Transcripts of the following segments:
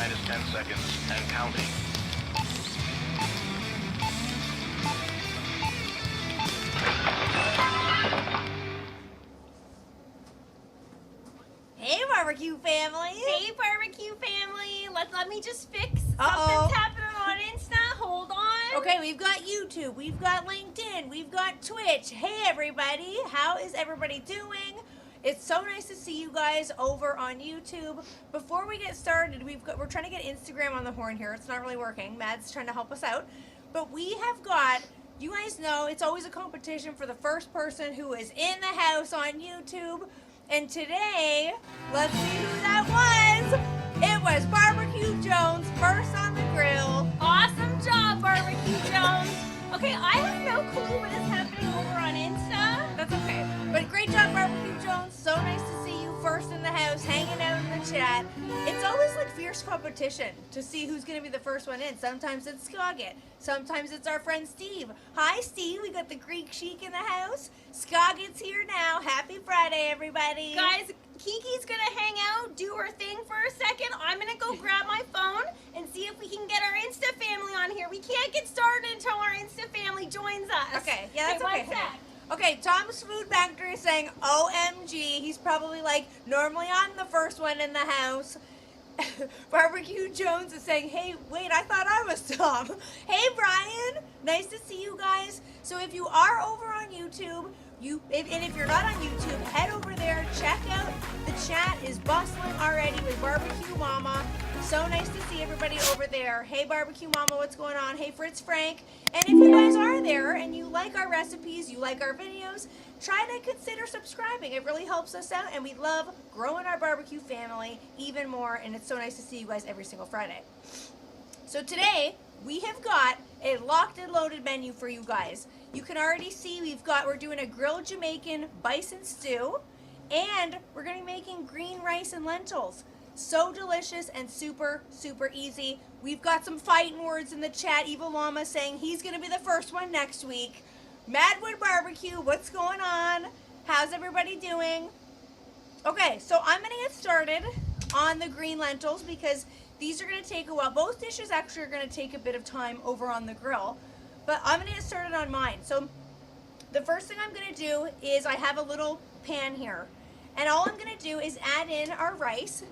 minus 10 seconds and counting. Hey, barbecue family. Hey, barbecue family. Let me just fix Uh-oh. something's happening on Insta. Hold on. Okay, we've got YouTube, we've got LinkedIn, we've got Twitch. Hey, everybody. How is everybody doing? It's so nice to see you guys over on YouTube. Before we get started, we're trying to get Instagram on the horn here. It's not really working. Mad's trying to help us out. But we have got, you guys know, it's always a competition for the first person who is in the house on YouTube. And today, let's see who that was. It was Barbecue Jones, first on the grill. Awesome job, Barbecue Jones. Okay, I have no clue what is happening over on Insta. That's okay. But great job, Barbecue Jones. So nice to see you first in the house, hanging out in the chat. It's always like fierce competition to see who's going to be the first one in. Sometimes it's Skoggett. Sometimes it's our friend Steve. Hi, Steve. We got the Greek Chic in the house. Skoggett's here now. Happy Friday, everybody. Guys, Kiki's going to hang out, do her thing for a second. I'm going to go grab my phone and see if we can get our Insta family on here. We can't get started until our Insta family joins us. Okay, yeah, that's okay. One sec. Okay, Tom's Food Factory is saying, OMG. He's probably like, normally I'm the first one in the house. Barbecue Jones is saying, hey, wait, I thought I was Tom. Hey, Brian. Nice to see you guys. So if you are over on YouTube, and if you're not on YouTube, head over there, check out the chat is bustling already with Barbecue Mama. So nice to see everybody over there. Hey, Barbecue Mama, what's going on? Hey, Fritz Frank. And if you guys are there and you like our recipes, you like our videos, try to consider subscribing. It really helps us out, and we love growing our barbecue family even more, and it's so nice to see you guys every single Friday. So today, we have got a locked and loaded menu for you guys. You can already see we're doing a Grilled Jamaican Bison Stew, and we're going to be making green rice and lentils. So delicious and super, super easy. We've got some fighting words in the chat. Evil Llama saying he's going to be the first one next week. Madwood Barbecue, what's going on? How's everybody doing? Okay, so I'm going to get started on the green lentils because these are going to take a while. Both dishes actually are going to take a bit of time over on the grill, but I'm going to get started on mine. So the first thing I'm going to do is I have a little pan here, and all I'm going to do is add in our rice.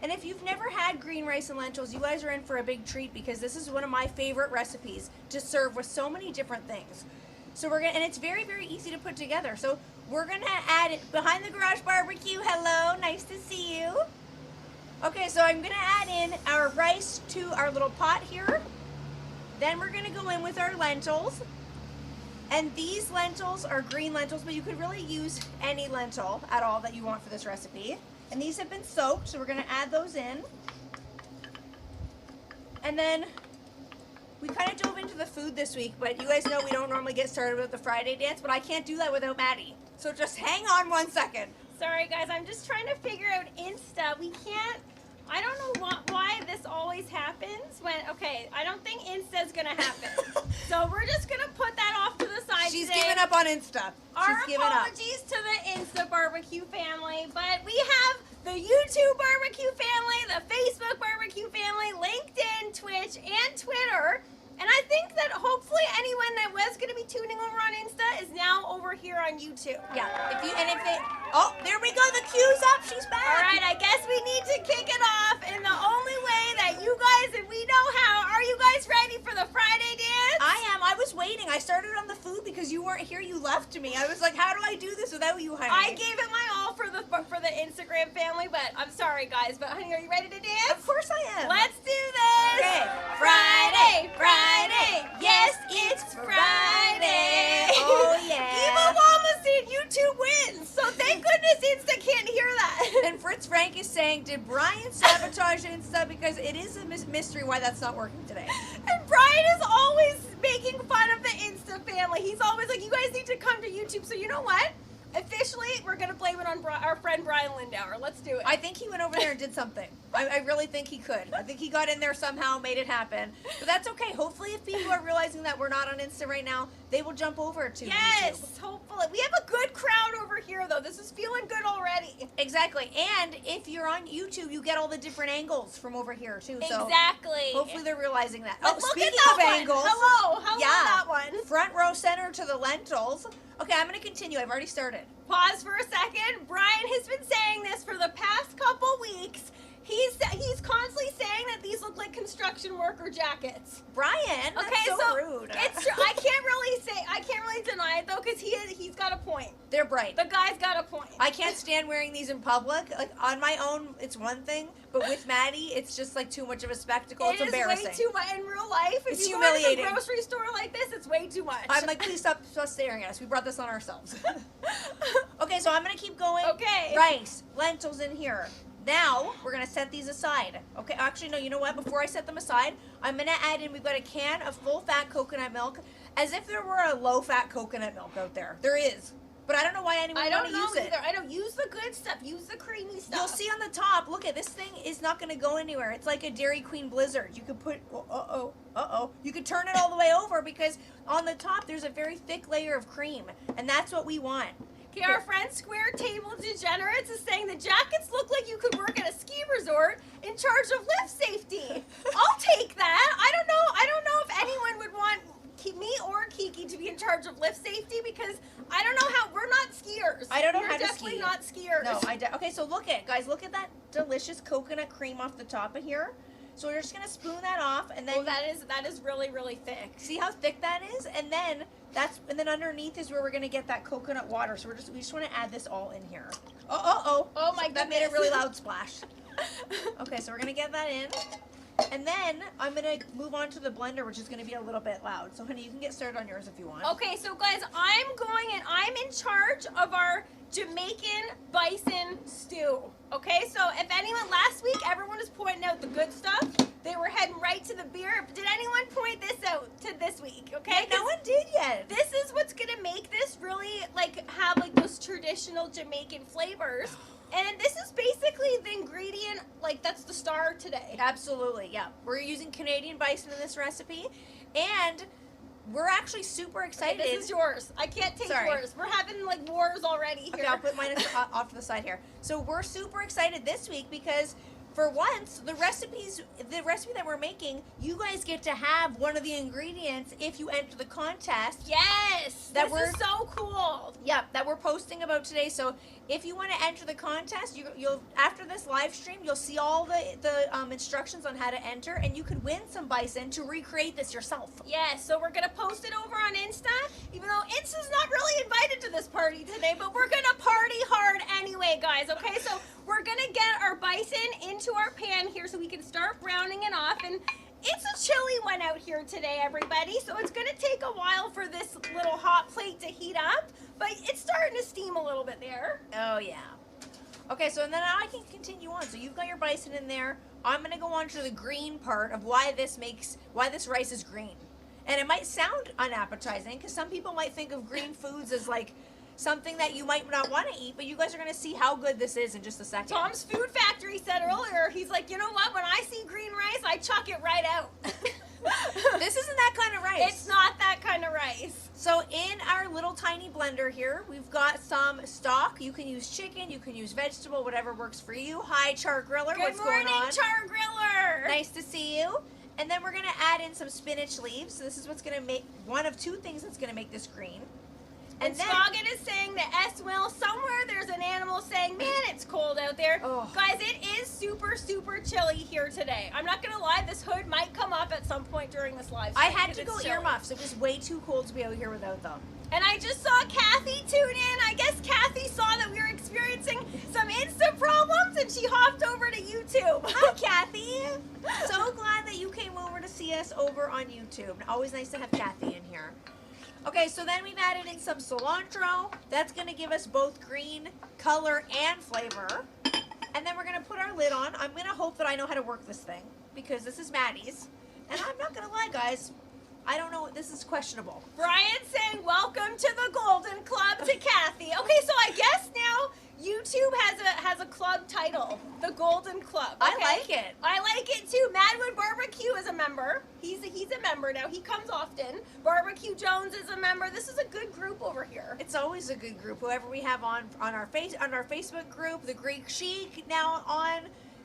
And if you've never had green rice and lentils, you guys are in for a big treat because this is one of my favorite recipes to serve with so many different things. So and it's very, very easy to put together. So we're gonna add it behind the garage barbecue. Hello, nice to see you. Okay, so I'm gonna add in our rice to our little pot here. Then we're gonna go in with our lentils. And these lentils are green lentils, but you could really use any lentil at all that you want for this recipe. And these have been soaked, so we're gonna add those in. And then we kind of dove into the food this week, but you guys know we don't normally get started with the Friday dance, but I can't do that without Maddie. So just hang on 1 second. Sorry, guys. I'm just trying to figure out Insta. We can't. I don't know why this always happens when. Okay, I don't think Insta's gonna happen. So we're just gonna put that off to the side. She's today. giving up on Insta. Our She's giving up. apologies to the Insta barbecue family, but we have the YouTube barbecue family, the Facebook barbecue family, LinkedIn, Twitch, and Twitter. And I think that hopefully anyone that was going to be tuning over on Insta is now over here on YouTube. Yeah. Oh, there we go. The queue's up. She's back. All right, I guess we need to kick it off in the only way that you guys and we know how. Are you guys ready for the Friday dance? I am. I was waiting. I started on the food because you weren't here. You left me. I was like, how do I do this without you, honey? I gave it my all for the Instagram family, but I'm sorry, guys. But honey, are you ready to dance? Of course I am. Let's do this. Okay. Friday, Friday. Yes, it's Friday. Oh, yeah. Evil Mama said YouTube wins. So thank goodness Insta can't hear that. And Fritz Frank is saying, did Brian sabotage Insta? Because it is a mystery why that's not working today. And Brian is always making fun of the Insta family. He's always like, you guys need to come to YouTube. So you know what? Officially, we're going to blame it on our friend Brian Lindauer. Let's do it. I think he went over there and did something. I really think he could. I think he got in there somehow, made it happen. But that's okay. Hopefully, if people are realizing that we're not on Insta right now, they will jump over to Yes, YouTube. hopefully. We have a good crowd over here, though. This is feeling good already. Exactly. And if you're on YouTube, you get all the different angles from over here, too. So Exactly. hopefully they're realizing that. But Oh, look speaking at that of one. angles. Hello Yeah. that one. Front row center to the lentils. Okay, I'm going to continue. I've already started. Pause for a second. Brian has been saying this for the past couple weeks. He's constantly saying that these look like construction worker jackets. Brian, that's so rude. It's true. I can't really deny it though, because he's got a point. They're bright. The guy's got a point. I can't stand wearing these in public. Like on my own, it's one thing, but with Maddie, it's just like too much of a spectacle. It's embarrassing. It is way too much in real life. If It's you go to humiliating. the grocery store like this, it's way too much. I'm like, please stop staring at us. We brought this on ourselves. Okay, so I'm gonna keep going. Okay. Rice, lentils in here. Now we're gonna set these aside. Okay, actually no, you know what? Before I set them aside, I'm gonna add in. We've got a can of full-fat coconut milk, as if there were a low-fat coconut milk out there. There is, but I don't know why anyone I want don't to know use it. either. I don't use the good stuff. Use the creamy stuff. You'll see on the top. Look at this thing is not going to go anywhere. It's like a Dairy Queen Blizzard. You could put You could turn it all the way over because on the top there's a very thick layer of cream, and that's what we want. Okay, our friend Square Table Degenerates is saying the jackets look like you could work at a ski resort in charge of lift safety. I'll take that. I don't know if anyone would want me or Kiki to be in charge of lift safety because I don't know how we're not skiers. I don't know We're how to definitely ski. not skiers. No, okay. So look at guys. Look at that delicious coconut cream off the top of here. So we're just gonna spoon that off, and then that is really, really thick. see how thick that is, and then underneath is where we're gonna get that coconut water. So we just want to add this all in here. Oh my That made a goodness. really loud splash. Okay, so we're gonna get that in, and then I'm gonna move on to the blender, which is gonna be a little bit loud. So honey, you can get started on yours if you want. Okay, so guys, I'm in charge of our Jamaican Bison Stew. Okay, so if anyone, last week, everyone was pointing out the good stuff. They were heading right to the beer. Did anyone point this out to this week? Okay, No one did yet. this is what's gonna make this really have those traditional Jamaican flavors. And this is basically the ingredient, that's the star today. Absolutely, yeah. We're using Canadian bison in this recipe, and we're actually super excited. Okay, this is yours. I can't take Sorry. yours. We're having wars already here. Okay, I'll put mine off to the side here. So we're super excited this week because for once, the recipe that we're making, you guys get to have one of the ingredients if you enter the contest. Yes, That this is so cool. Yeah, that we're posting about today. So if you want to enter the contest, you'll after this live stream, you'll see all the instructions on how to enter, and you could win some bison to recreate this yourself. Yes, so we're gonna post it over on Insta, even though Insta's not really invited to this party today, but we're gonna party hard anyway, guys, okay? So we're gonna get our bison into our pan here so we can start browning it off, and it's a chilly one out here today, everybody, so it's gonna take a while for this little hot plate to heat up, but it's starting to steam a little bit there. Oh yeah. Okay, so and then I can continue on. So you've got your bison in there. I'm gonna go on to the green part of why this rice is green. And it might sound unappetizing because some people might think of green foods as something that you might not want to eat, but you guys are gonna see how good this is in just a second. Tom's Food Factory said earlier, he's like, you know what, when I see green rice, I chuck it right out. This isn't that kind of rice. It's not that kind of rice. So in our little tiny blender here, we've got some stock. You can use chicken, you can use vegetable, whatever works for you. Hi, Char Griller. Good What's morning, going on? Char Griller. Nice to see you. And then we're gonna add in some spinach leaves. So this is what's gonna make one of two things that's gonna make this green. And then Scoggin is saying that S-Will, somewhere there's an animal saying, man, it's cold out there. Oh. Guys, it is super, super chilly here today. I'm not going to lie, this hood might come up at some point during this live I stream had because to go it's chilly. earmuffs. It was way too cold to be out here without them. And I just saw Kathy tune in. I guess Kathy saw that we were experiencing some Insta problems and she hopped over to YouTube. Hi, Kathy. So glad that you came over to see us over on YouTube. Always nice to have Kathy in here. Okay, so then we've added in some cilantro. That's going to give us both green color and flavor. And then we're going to put our lid on. I'm going to hope that I know how to work this thing because this is Maddie's. And I'm not going to lie, guys. I don't know. This is questionable. Brian saying, welcome to the Golden Club to Kathy. Okay, so I guess now YouTube has a club title, the Golden Club. I okay? like it. I like it too. Madwood Barbecue is a member. He's a member now. He comes often. Barbecue Jones is a member. This is a good group over here. It's always a good group. Whoever we have on our Facebook group, the Greek Chic now on.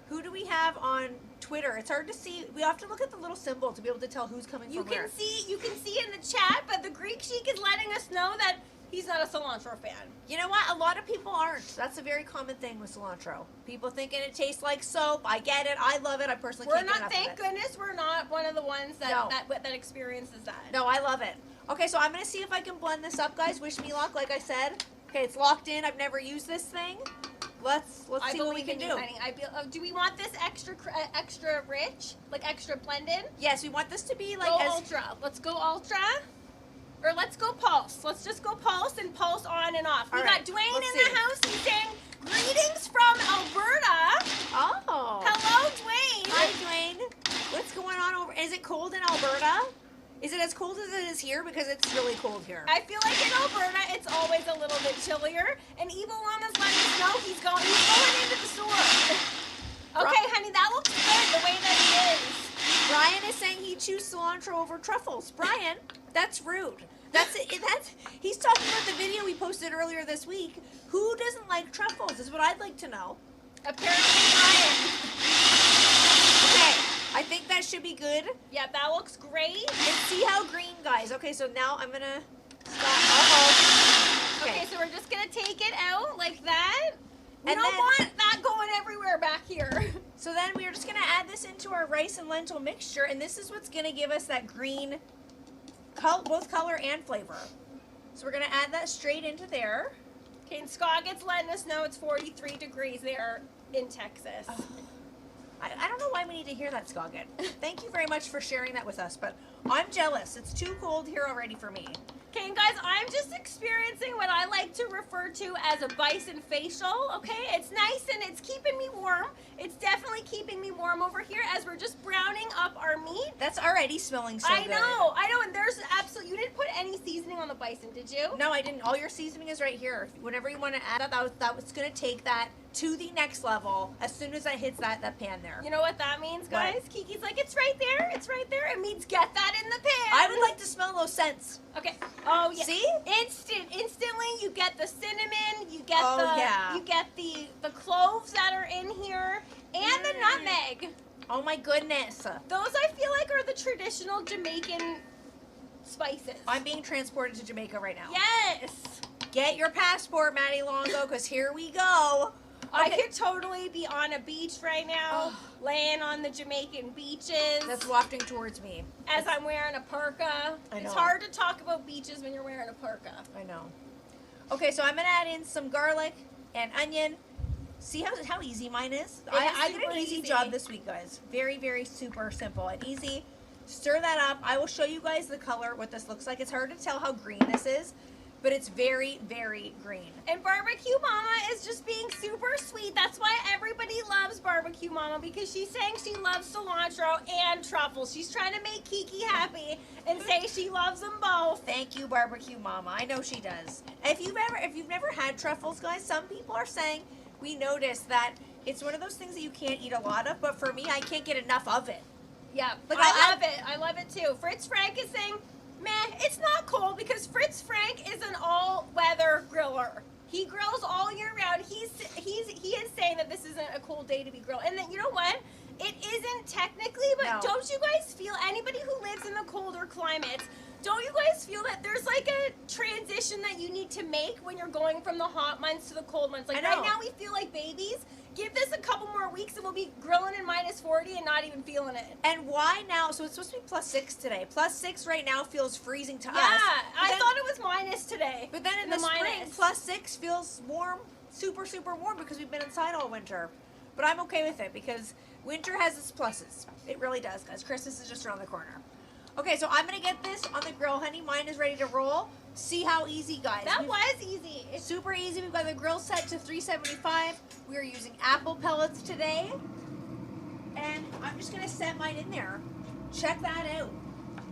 Who do we have on Twitter? It's hard to see. We have to look at the little symbol to be able to tell who's coming from where. You can see in the chat, but the Greek Chic is letting us know that he's not a cilantro fan. You know what? A lot of people aren't. That's a very common thing with cilantro. People thinking it tastes like soap. I get it. I love it. I personally can't get enough of it. Thank goodness we're not one of the ones that experiences that. No, I love it. Okay, so I'm going to see if I can blend this up, guys. Wish me luck, like I said. Okay, it's locked in. I've never used this thing. Let's see what we can do. Do we want this extra rich, like extra blended? Yes, we want this to be like ultra. Let's go ultra, or let's go pulse. Let's just go pulse and pulse on and off. We got Dwayne in the house. He's saying greetings from Alberta. Oh. Hello, Dwayne. Hi, Dwayne. What's going on over? Is it cold in Alberta? Is it as cold as it is here? Because it's really cold here. I feel like in Alberta, it's always a little bit chillier. And Evil Llama's letting us know he's going into the store. Okay, honey, that looks good the way that it is. Brian is saying he'd choose cilantro over truffles. Brian, that's rude. He's talking about the video we posted earlier this week. Who doesn't like truffles is what I'd like to know. Apparently Brian. Okay, I think that should be good. Yeah, that looks great. And see how green, guys. Okay, so now I'm gonna stop. Okay, so we're just gonna take it out like that. We And don't then- want that going everywhere back here. So then we're just gonna add this into our rice and lentil mixture, and this is what's gonna give us that green, both color and flavor. So we're gonna add that straight into there. Okay, and Scoggett's letting us know it's 43 degrees there in Texas. I don't know why we need to hear that, Scoggett. Thank you very much for sharing that with us, but I'm jealous. It's too cold here already for me. Okay, and guys, I'm just experiencing what I like to refer to as a bison facial, okay? It's nice and it's keeping me warm. It's definitely keeping me warm over here as we're just browning up our meat. That's already smelling so good. I know, and there's absolutely, you didn't put any seasoning on the bison, did you? No, I didn't. All your seasoning is right here. Whenever you want to add that was going to take that to the next level as soon as that hits that pan there. You know what that means, guys? What? Kiki's like, it's right there. It means get that in the pan. I would like to smell those scents. Okay. Oh yeah. See? Instantly you get the cinnamon, you get you get the cloves that are in here, and the nutmeg. Oh my goodness. Those I feel like are the traditional Jamaican spices. I'm being transported to Jamaica right now. Yes. Get your passport, Maddie Longo, because here we go. I could totally be on a beach right now, laying on the Jamaican beaches. That's wafting towards me. As I'm wearing a parka. I know. It's hard to talk about beaches when you're wearing a parka. I know. Okay, so I'm going to add in some garlic and onion. See how easy mine is? I did an easy job this week, guys. Very, very super simple and easy. Stir that up. I will show you guys the color, what this looks like. It's hard to tell how green this is, but it's very, very green. And Barbecue Mama is just being super sweet. That's why everybody loves Barbecue Mama, because she's saying she loves cilantro and truffles. She's trying to make Kiki happy and say she loves them both. Thank you, Barbecue Mama. I know she does. If you've never had truffles, guys, some people are saying we noticed that it's one of those things that you can't eat a lot of, but for me, I can't get enough of it. Yeah, Like, I love it. I love it too. Fritz Frank is saying, meh, it's not cold, because Fritz Frank is an all-weather griller. He grills all year round. He is saying that this isn't a cold day to be grilled. And then, you know what? It isn't technically, but No. don't you guys feel, anybody who lives in the colder climates, don't you guys feel that there's like a transition that you need to make when you're going from the hot months to the cold months? Like right now we feel like babies. Give this a couple more weeks and we'll be grilling in -40 and not even feeling it. And why now? So it's supposed to be +6 today. +6 right now feels freezing to us. Yeah, I Then- thought it was minus today. But then in the spring, +6 feels warm, super, super warm, because we've been inside all winter. But I'm okay with it because winter has its pluses. It really does, guys. Christmas is just around the corner. Okay, so I'm going to get this on the grill, honey. Mine is ready to roll. See how easy, guys. That was easy. It's super easy. We've got the grill set to 375. We are using apple pellets today. And I'm just going to set mine in there. Check that out.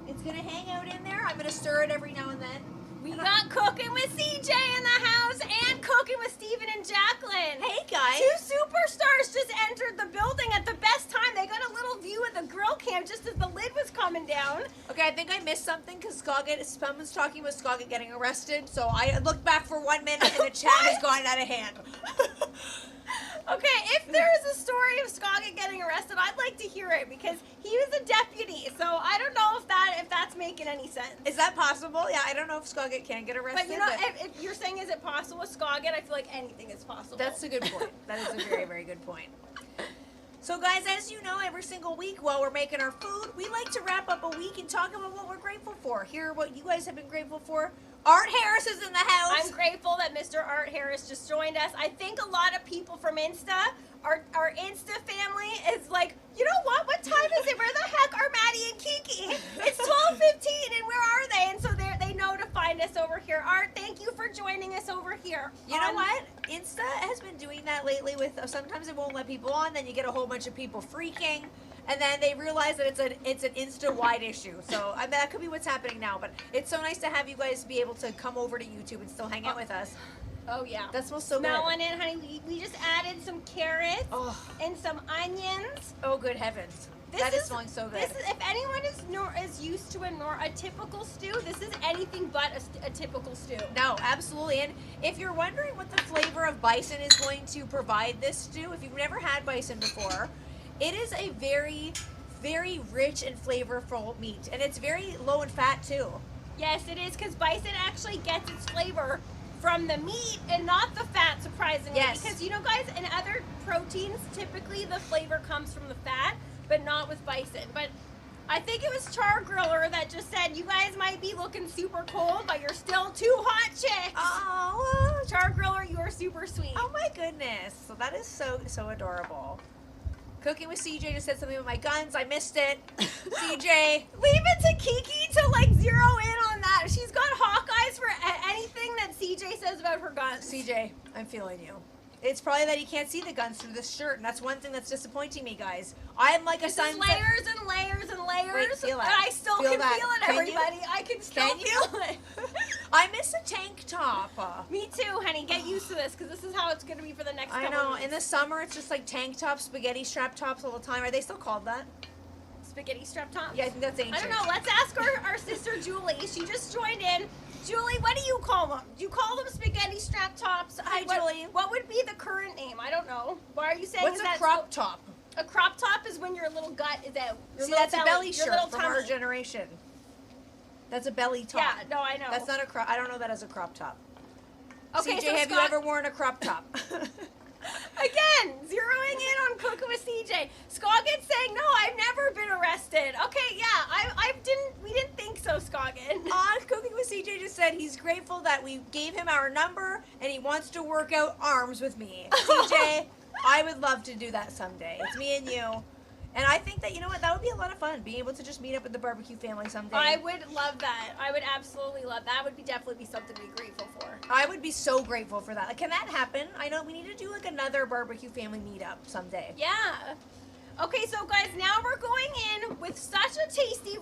It's going to hang out in there. I'm going to stir it every now and then. We got Cooking with CJ in the house and Cooking with Steven and Jacqueline. Hey, guys. Two superstars just entered the building at the best time. They got a little view of the grill cam just as the lid was coming down. Okay, I think I missed something because someone's talking about Scoggett getting arrested. So I looked back for 1 minute and the chat has gone out of hand. Okay, if there is a story of Scoggett getting arrested, I'd like to hear it because he was a deputy. So I don't know if that's making any sense. Is that possible? Yeah, I don't know if Scoggett can get arrested. But you know, if you're saying is it possible with Scoggett, I feel like anything is possible. That's a good point. That is a very, very good point. So guys, as you know, every single week while we're making our food, we like to wrap up a week and talk about what we're grateful for. Hear what you guys have been grateful for. Art Harris is in the house. I'm grateful that Mr. Art Harris just joined us. I think a lot of people from Insta, our Insta family is like, you know what? What time is it? Where the heck are Maddie and Kiki? It's 12:15 and where are they? And so they know to find us over here. Art, thank you for joining us over here. You know what? Insta has been doing that lately with, sometimes it won't let people on, then you get a whole bunch of people freaking, and then they realize that it's an Insta-wide issue. So I mean, that could be what's happening now, but it's so nice to have you guys be able to come over to YouTube and still hang out with us. Oh yeah. That smells so Smelling good. it, honey. We just added some carrots and some onions. Oh, good heavens. That is smelling so good. This is, if anyone is used to a typical stew, this is anything but a typical stew. No, absolutely. And if you're wondering what the flavor of bison is going to provide this stew, if you've never had bison before, it is a very, very rich and flavorful meat. And it's very low in fat, too. Yes, it is, because bison actually gets its flavor from the meat and not the fat, surprisingly. Yes. Because, you know, guys, in other proteins, typically the flavor comes from the fat, but not with bison. But I think it was Char Griller that just said, you guys might be looking super cold, but you're still two hot chicks. Oh, Char Griller, you are super sweet. oh my goodness. So that is so adorable. Cooking with CJ just said something with my guns. I missed it. CJ. Leave it to Kiki to like zero in on that. She's got hawk eyes for anything that CJ says about her guns. CJ, I'm feeling you. It's probably that he can't see the guns through this shirt, and that's one thing that's disappointing me, guys. I'm like a sign. Layers and layers and layers. Wait, feel that. And I still Feel can that. feel it, Can you? everybody. I can still Can you? feel it. I miss a tank top. Me too, honey. Get used to this, because this is how it's going to be for the next I couple know. of weeks. In the summer, it's just like tank tops, spaghetti strap tops all the time. Are they still called that? Spaghetti strap top? Yeah, I think that's ancient. I don't know. Let's ask our sister Julie. She just joined in. Julie, what do you call them? Do you call them spaghetti strap tops? Hi, Julie. What would be the current name? I don't know. Why are you saying What's a crop top? A crop top is when your little gut is out. Your See, little that's a belly your shirt little from tummy. our generation. That's a belly top. Yeah, no, I know. That's not a crop. I don't know that as a crop top. Okay, CJ, so have you Scott- ever worn a crop top? Again, zeroing in on Cooking with CJ. Scoggett saying, no, I've never been arrested. Okay, yeah, we didn't think so, Scoggett. Cooking with CJ just said he's grateful that we gave him our number and he wants to work out arms with me. CJ, I would love to do that someday. It's me and you. And I think that, you know what, that would be a lot of fun, being able to just meet up with the barbecue family someday. I would love that. I would absolutely love that. Would definitely be something to be grateful for. I would be so grateful for that. Like, can that happen? I know we need to do like another barbecue family meetup someday. Yeah. Okay, so guys, now we're going in with such a tasty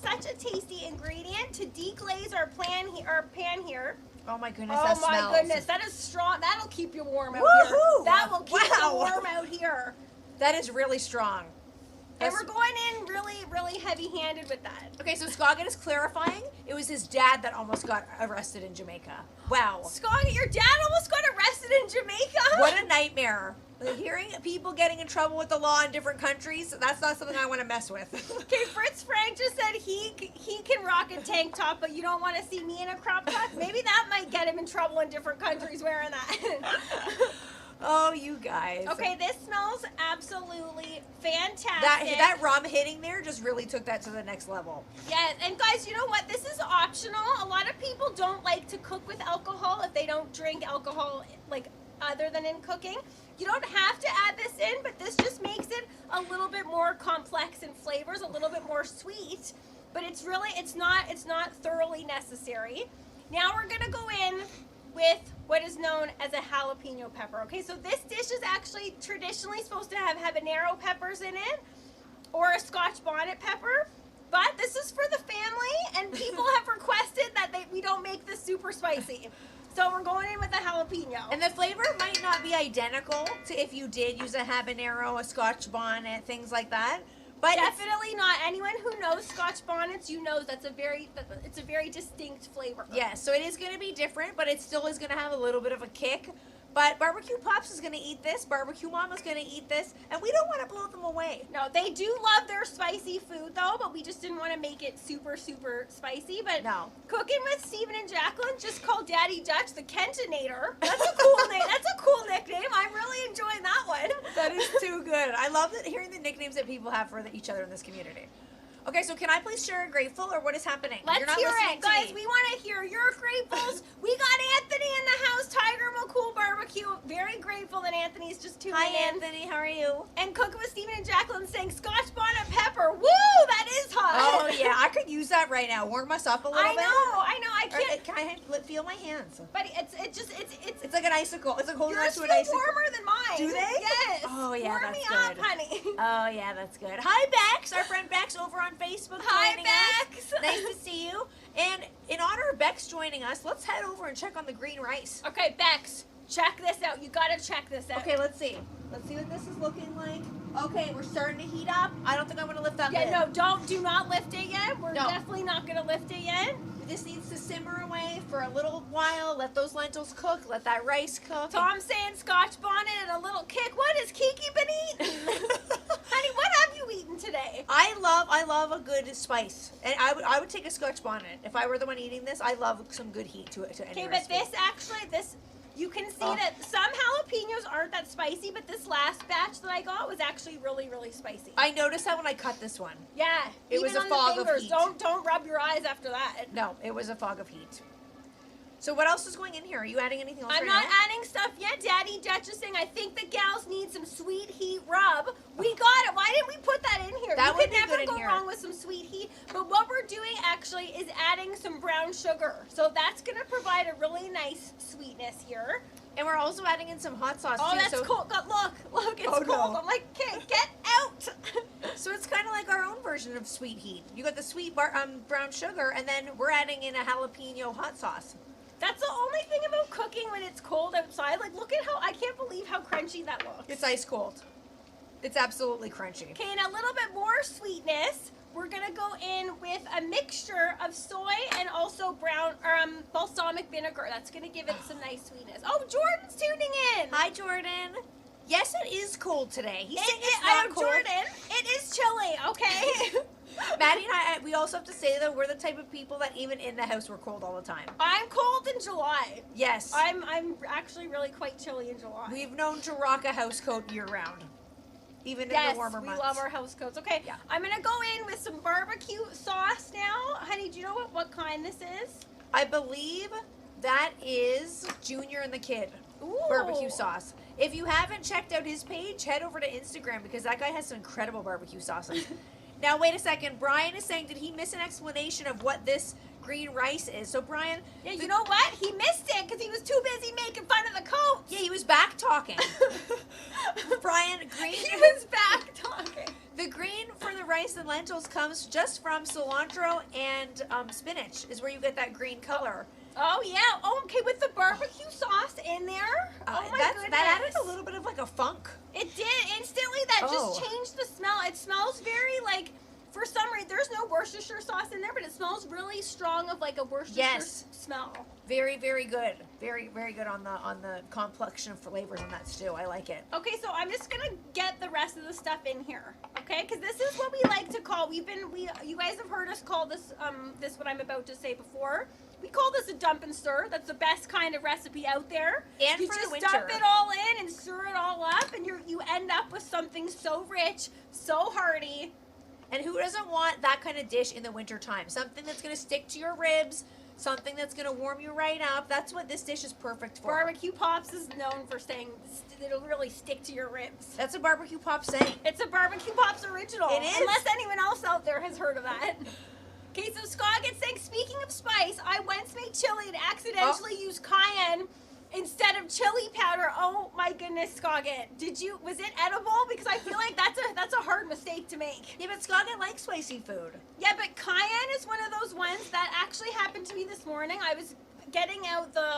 such a tasty ingredient to deglaze our pan here. Oh my goodness, Oh that my smells. goodness, that is strong. That'll keep you warm out Woohoo! here. That will keep Wow. you warm out here. That is really strong. And we're going in really, really heavy-handed with that. Okay, so Scoggett is clarifying. It was his dad that almost got arrested in Jamaica. Wow. Scoggett, your dad almost got arrested in Jamaica? What a nightmare. Hearing people getting in trouble with the law in different countries, that's not something I want to mess with. Okay, Fritz Frank just said he can rock a tank top, but you don't want to see me in a crop top? Maybe that might get him in trouble in different countries wearing that. Oh, you guys. Okay, this smells absolutely fantastic. That rum hitting there just really took that to the next level. Yes, and guys, you know what? This is optional. A lot of people don't like to cook with alcohol if they don't drink alcohol, like, other than in cooking. You don't have to add this in, but this just makes it a little bit more complex in flavors, a little bit more sweet. But it's not thoroughly necessary. Now we're gonna go in with what is known as a jalapeno pepper. Okay, so this dish is actually traditionally supposed to have habanero peppers in it, or a Scotch bonnet pepper. But this is for the family, and people have requested that we don't make this super spicy. So we're going in with a jalapeno. And the flavor might not be identical to if you did use a habanero, a Scotch bonnet, things like that. But definitely not. Anyone who knows Scotch bonnets, you know it's a very distinct flavor. Yeah, so it is going to be different, but it still is going to have a little bit of a kick. But Barbecue Pops is going to eat this, Barbecue Mama's going to eat this, and we don't want to blow them away. No, they do love their spicy food, though, but we just didn't want to make it super, super spicy. But no. Cooking with Stephen and Jacqueline, just called Daddy Dutch the Kentinator. That's a cool name. That's a cool nickname. I'm really enjoying that one. That is too good. I love hearing the nicknames that people have for each other in this community. Okay, so can I please share a grateful, or what is happening? Let's You're not hear listening it. to Guys, me. we want to hear your gratefuls. We got Anthony in the house, Tiger McCool Barbecue. Very grateful that Anthony's just tuning in. Hi, Anthony. How are you? And Cooking with Stephen and Jacqueline saying Scotch bonnet pepper. Woo, that is hot. Oh, yeah. I could use that right now. Warm us up a little bit. I know. I can't. Can I feel my hands? But it's It's like an icicle. It's like holding on yours to an feel icicle. warmer than mine. Do they? Yes. Oh, yeah, Warm that's me good. up, honey. Oh, yeah, that's good. Hi, Bex. Our friend Bex over on Facebook. Hi, joining us. Bex. Nice to see you. And in honor of Bex joining us, let's head over and check on the green rice. Okay, Bex, check this out. You gotta check this out. Okay, let's see. Let's see what this is looking like. Okay, we're starting to heat up. I don't think I'm going to lift that lid. Yeah, no, do not lift it yet. We're No. definitely not gonna lift it yet. This needs to simmer away for a little while. Let those lentils cook. Let that rice cook. Tom's saying Scotch bonnet and a little kick. What has Kiki been eating? Honey, what have you eaten today? I love a good spice, and I would take a Scotch bonnet if I were the one eating this. I love some good heat to any Okay, but recipe. this you can see that some jalapenos aren't that spicy, but this last batch that I got was actually really, really spicy. I noticed that when I cut this one. Yeah, It even was a on fog the of fingers. heat. Don't rub your eyes after that. No, it was a fog of heat. So what else is going in here? Are you adding anything else? I'm right not now? adding stuff yet. Daddy Dutch is saying I think the gals need some sweet heat rub. We got it. Why didn't we put that in here? That You would could be never good in go here. wrong with some sweet heat. But what we're doing actually is adding some brown sugar. So that's going to provide a really nice sweetness here. And we're also adding in some hot sauce Oh, too. that's so, cold. God, look, it's Oh, cold. no. I'm like, okay, get out. So it's kind of like our own version of sweet heat. You got the sweet brown sugar, and then we're adding in a jalapeno hot sauce. That's the only thing about cooking when it's cold outside. Like, look at how, I can't believe how crunchy that looks. It's ice cold. It's absolutely crunchy. Okay, and a little bit more sweetness. We're gonna go in with a mixture of soy and also balsamic vinegar. That's gonna give it some nice sweetness. Oh, Jordan's tuning in. Hi, Jordan. Yes, it is cold today. He's saying it's I not know, cold. Jordan. It is chilly. Okay. Maddie and I, we also have to say that we're the type of people that even in the house we're cold all the time. I'm cold in July. Yes. I'm actually really quite chilly in July. We've known to rock a house coat year round. Even in Yes, the warmer we months. love our house coats. Okay, Yeah. I'm gonna go in with some barbecue sauce now. Honey, do you know what kind this is? I believe that is Junior and the Kid Ooh. barbecue sauce. If you haven't checked out his page, head over to Instagram because that guy has some incredible barbecue sauces. Now, wait a second. Brian is saying, did he miss an explanation of what this green rice is? So, Brian... Yeah, you know what? He missed it because he was too busy making fun of the coat. Yeah, he was back talking. Brian, green... He was back talking. The green for the rice and lentils comes just from cilantro and spinach is where you get that green color. Oh, yeah. Oh, okay, with the barbecue sauce in there. Oh, my goodness. That added a little bit of like a funk. It did. Instantly, that Oh. just changed the smell. It smells very, like, for some reason, there's no Worcestershire sauce in there, but it smells really strong of, like, a Worcestershire Yes. smell. Very, very good. Very, very good on the complexion of flavors on that stew. I like it. Okay, so I'm just gonna get the rest of the stuff in here, okay? Because this is what we like to call. You guys have heard us call this this what I'm about to say before. We call this a dump and stir. That's the best kind of recipe out there. And you for the just winter. dump it all in and stir it all up, and you end up with something so rich, so hearty. And who doesn't want that kind of dish in the wintertime? Something that's going to stick to your ribs, something that's going to warm you right up. That's what this dish is perfect for. Barbecue Pops is known for saying it'll really stick to your ribs. That's a barbecue pop saying. It's a Barbecue Pops original. It is. Unless anyone else out there has heard of that. Okay, so Scoggett saying, speaking of spice, I once made chili and accidentally used cayenne instead of chili powder. Oh my goodness, Scoggett. Was it edible? Because I feel like that's a hard mistake mistake to make. Yeah, but Scoggin likes spicy food. Yeah, but cayenne is one of those ones that actually happened to me this morning. I was getting out the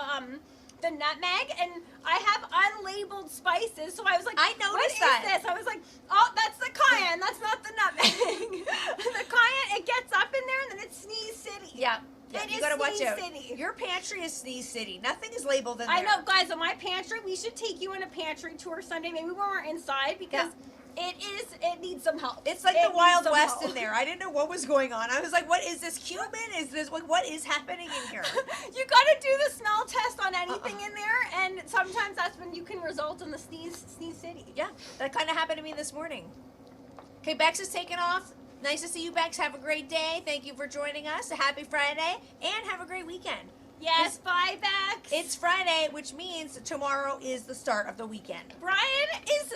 nutmeg, and I have unlabeled spices, so I was like, I noticed that. What is this? I was like, oh, that's the cayenne, that's not the nutmeg. The cayenne, it gets up in there, and then it's Sneeze City. Yeah. Yeah, It you is gotta watch Sneeze out. City. Your pantry is Sneeze City. Nothing is labeled in there. I know, guys, in my pantry, we should take you on a pantry tour Sunday, maybe when we're inside, because it needs some help. It's like It the needs Wild some West help. in there. I didn't know what was going on. I was like, what is this, cumin? Is this, like, what is happening in here? You gotta do the smell test on anything in there, and sometimes that's when you can result in the Sneeze City. Yeah, that kind of happened to me this morning. Okay, Bex is taking off. Nice to see you, Bex. Have a great day. Thank you for joining us. A happy Friday, and have a great weekend. Yes, bye, Bex. It's Friday, which means tomorrow is the start of the weekend. Brian is,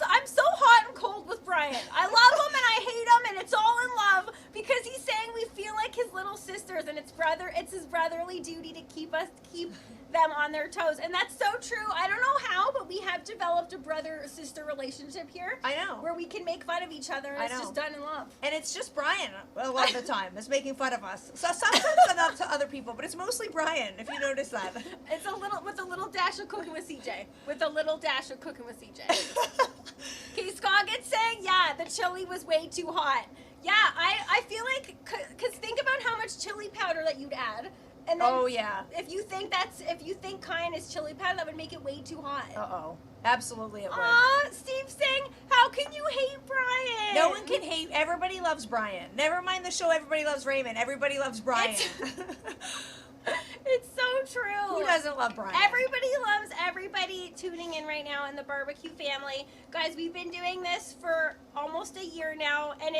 I'm so hot and cold with Brian. I love him and I hate him, and it's all in love, because he's saying we feel like his little sisters, and it's his brotherly duty to keep them on their toes, and that's so true. I don't know how, but we have developed a brother-sister relationship here. I know. Where we can make fun of each other, and I it's know. just done in love. And it's just Brian a lot of the time that's making fun of us. So sometimes not to other people, but it's mostly Brian, if you notice that. It's with a little dash of cooking with CJ. With a little dash of cooking with CJ. Okay, Scoggins saying, yeah, the chili was way too hot. Yeah, I feel like, because think about how much chili powder that you'd add. And then Oh, yeah. if you think cayenne is chili powder, that would make it way too hot. Uh-oh. Absolutely it would. Aw, Steve saying, how can you hate Brian? No one can hate. Everybody loves Brian. Never mind the show Everybody Loves Raymond. Everybody loves Brian. It's so true. Who doesn't love Brian? Everybody loves everybody tuning in right now in the barbecue family. Guys, we've been doing this for almost a year now, and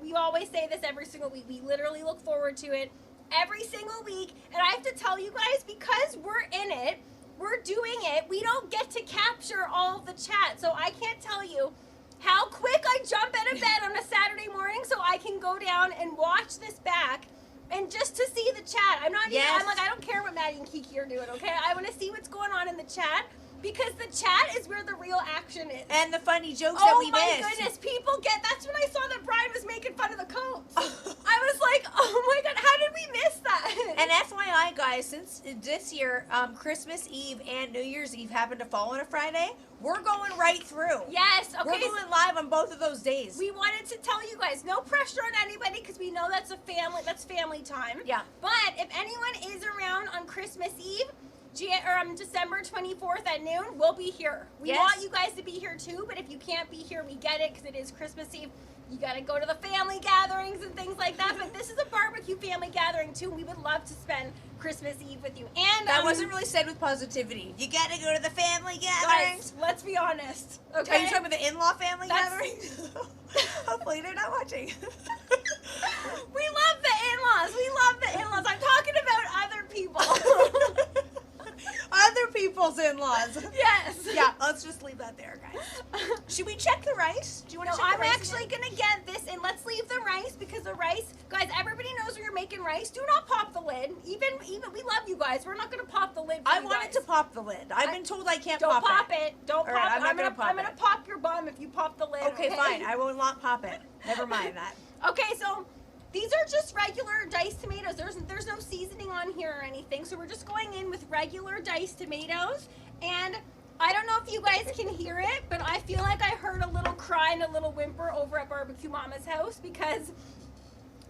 we always say this every single week. We literally look forward to it every single week. And I have to tell you guys, because we're in it, we're doing it, we don't get to capture all of the chat. So I can't tell you how quick I jump out of bed on a Saturday morning so I can go down and watch this back. And just to see the chat. I'm like, I don't care what Maddie and Kiki are doing, okay? I want to see what's going on in the chat, because the chat is where the real action is. And the funny jokes that we missed. Oh my goodness, that's when I saw that Brian was making fun of the coats. I was like, oh my god, how did we miss that? And FYI, guys, since this year, Christmas Eve and New Year's Eve happen to fall on a Friday, we're going right through. Yes, okay. We're going live on both of those days. We wanted to tell you guys, no pressure on anybody, because we know that's family time. Yeah. But if anyone is around on Christmas Eve, December 24th at noon, we'll be here. We want you guys to be here too, but if you can't be here, we get it, because it is Christmas Eve. You gotta go to the family gatherings and things like that, but this is a barbecue family gathering too. We would love to spend Christmas Eve with you. And that wasn't really said with positivity. You gotta go to the family gatherings. Guys, let's be honest. Okay. Are you talking about the in-law family gatherings? Hopefully they're not watching. We love the in-laws. We love the in-laws. I'm talking about other people. Other people's in-laws. Yes. Yeah, let's just leave that there, guys. Should we check the rice? Do you want to check the I'm rice actually again? going to get this, and let's leave the rice, because the rice, guys, everybody knows when you're making rice. Do not pop the lid. Even we love you guys. We're not going to pop the lid for I you wanted guys. to pop the lid. I've been told I can't Don't pop it. Don't All pop right, it. I'm not gonna pop I'm gonna it. pop your bum if you pop the lid. Okay, fine. I will not pop it. Never mind that. Okay, so these are just regular diced tomatoes. There's no seasoning on here or anything. So we're just going in with regular diced tomatoes. And I don't know if you guys can hear it, but I feel like I heard a little cry and a little whimper over at Barbecue Mama's house, because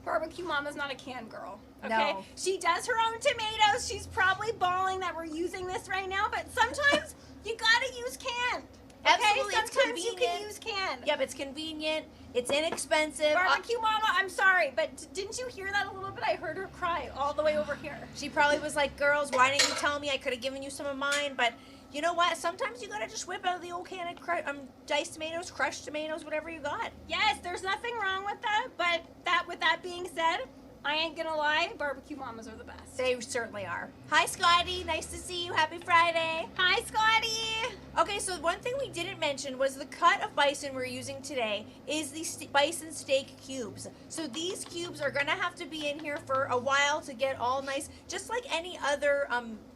Barbecue Mama's not a can girl. Okay? No. She does her own tomatoes. She's probably bawling that we're using this right now, but sometimes you gotta use can. Okay? Absolutely, it's Sometimes you can convenient. use can. Yep, it's convenient. It's inexpensive. Barbecue Mama, I'm sorry, but didn't you hear that a little bit? I heard her cry all the way over here. She probably was like, girls, why didn't you tell me? I could have given you some of mine. But you know what? Sometimes you gotta just whip out the old can of diced tomatoes, crushed tomatoes, whatever you got. Yes, there's nothing wrong with that, but with that being said, I ain't gonna lie, barbecue mamas are the best. They certainly are. Hi, Scotty. Nice to see you. Happy Friday. Hi, Scotty. Okay, so one thing we didn't mention was the cut of bison we're using today is the bison steak cubes. So these cubes are gonna have to be in here for a while to get all nice, just like any other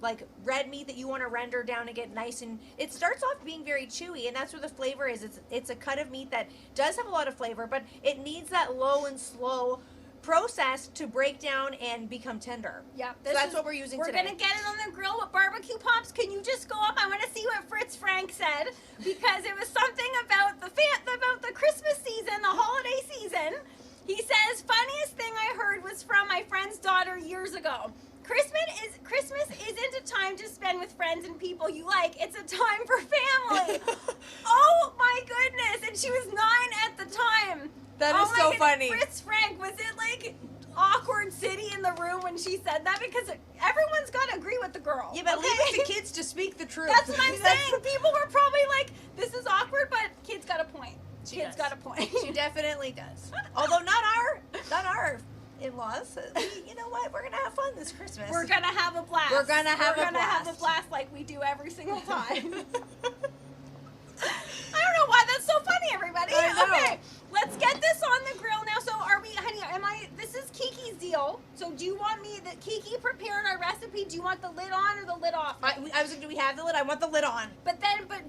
like red meat that you want to render down and get nice. And it starts off being very chewy, and that's where the flavor is. It's a cut of meat that does have a lot of flavor, but it needs that low and slow process to break down and become tender. Yeah, So that's what we're using today. We're gonna get it on the grill with barbecue pops. Can you just go up? I want to see what Fritz Frank said, because it was something about the Christmas season, the holiday season. He says, funniest thing I heard was from my friend's daughter years ago. Christmas isn't a time to spend with friends and people you like. It's a time for family. Oh my goodness! And she was 9 at the time. That is so funny. Fritz Frank, was it like awkward city in the room when she said that? Because everyone's got to agree with the girl. Yeah, but okay? leave it to kids to speak the truth. That's what I'm saying. People were probably like, this is awkward, but kid's got a point. Kid's got a point. She definitely does. Although not our in-laws. You know what? We're gonna have fun this Christmas. We're gonna have a blast. We're gonna have a blast like we do every single time. I don't know why that's so funny, everybody. I know. Okay, let's get this on the grill now. So are we, honey, this is Kiki's deal. So do you want Kiki prepared our recipe. Do you want the lid on or the lid off? I was like, do we have the lid? I want the lid on. But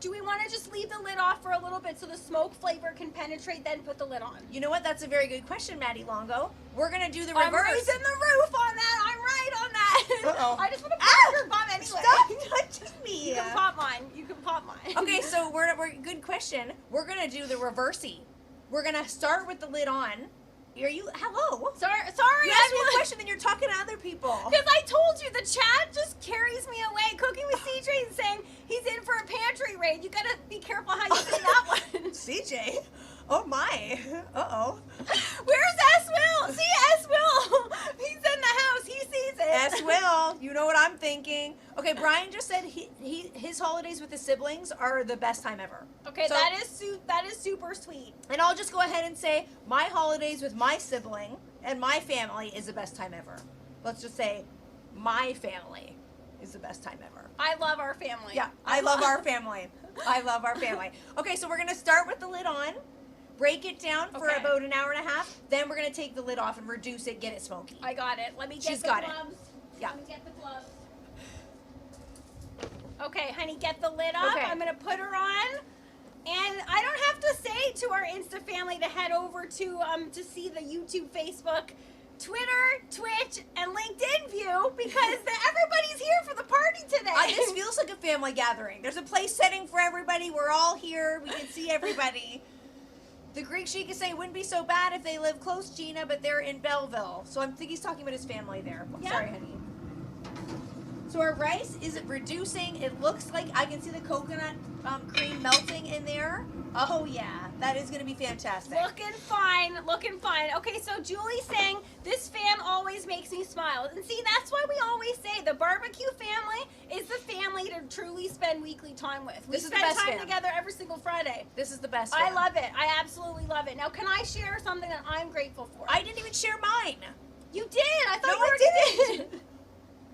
do we want to just leave the lid off for a little bit so the smoke flavor can penetrate, then put the lid on? You know what? That's a very good question, Maddie Longo. We're gonna do the reverse. I'm raising the roof on that. I'm right on that. Uh-oh. I just want to pop your bum anyway. Stop touching me. You can pop mine. You can pop mine. Okay, so we're good question. We're gonna do the reversey. We're gonna start with the lid on. Are you? Hello. Sorry. You asked me a question, then you're talking to other people. Because I told you, the chat just carries me away. Cooking with CJ is saying he's in for a pantry raid. You gotta be careful how you say that one. CJ? Oh my. Uh-oh. Where's S. Will? See, S. Will. He's in the house. He sees it. S. Will. You know what I'm thinking. Okay, Brian just said his holidays with his siblings are the best time ever. Okay, So- that is super sweet. And I'll just go ahead and say my holidays with my sibling and my family is the best time ever. Let's just say my family is the best time ever. I love our family. Yeah, I love our family. I love our family. Okay, so we're going to start with the lid on, break it down for Okay. about an hour and a half, then we're going to take the lid off and reduce it, get it smoky. I got it. Let me get She's the got it. gloves. Yeah. Let me get the gloves. Okay, honey, get the lid up. Okay. I'm going to put her on. And I don't have to say to our Insta family to head over to see the YouTube, Facebook, Twitter, Twitch, and LinkedIn view, because everybody's here for the party today. This feels like a family gathering. There's a place setting for everybody. We're all here. We can see everybody. The Greek Sheik is saying it wouldn't be so bad if they live close, Gina, but they're in Belleville. So I think he's talking about his family there. Yeah. Sorry, honey. So our rice is reducing. It looks like I can see the coconut cream melting in there. Oh yeah, that is going to be fantastic. Looking fine, looking fine. Okay, so Julie's saying, this fam always makes me smile. And see, that's why we always say the barbecue family is the family to truly spend weekly time with. We This is the spend best time fam. together every single Friday. This is the best. I one. love it. I absolutely love it. Now, can I share something that I'm grateful for? I didn't even share mine. You did. I thought No, you I already didn't.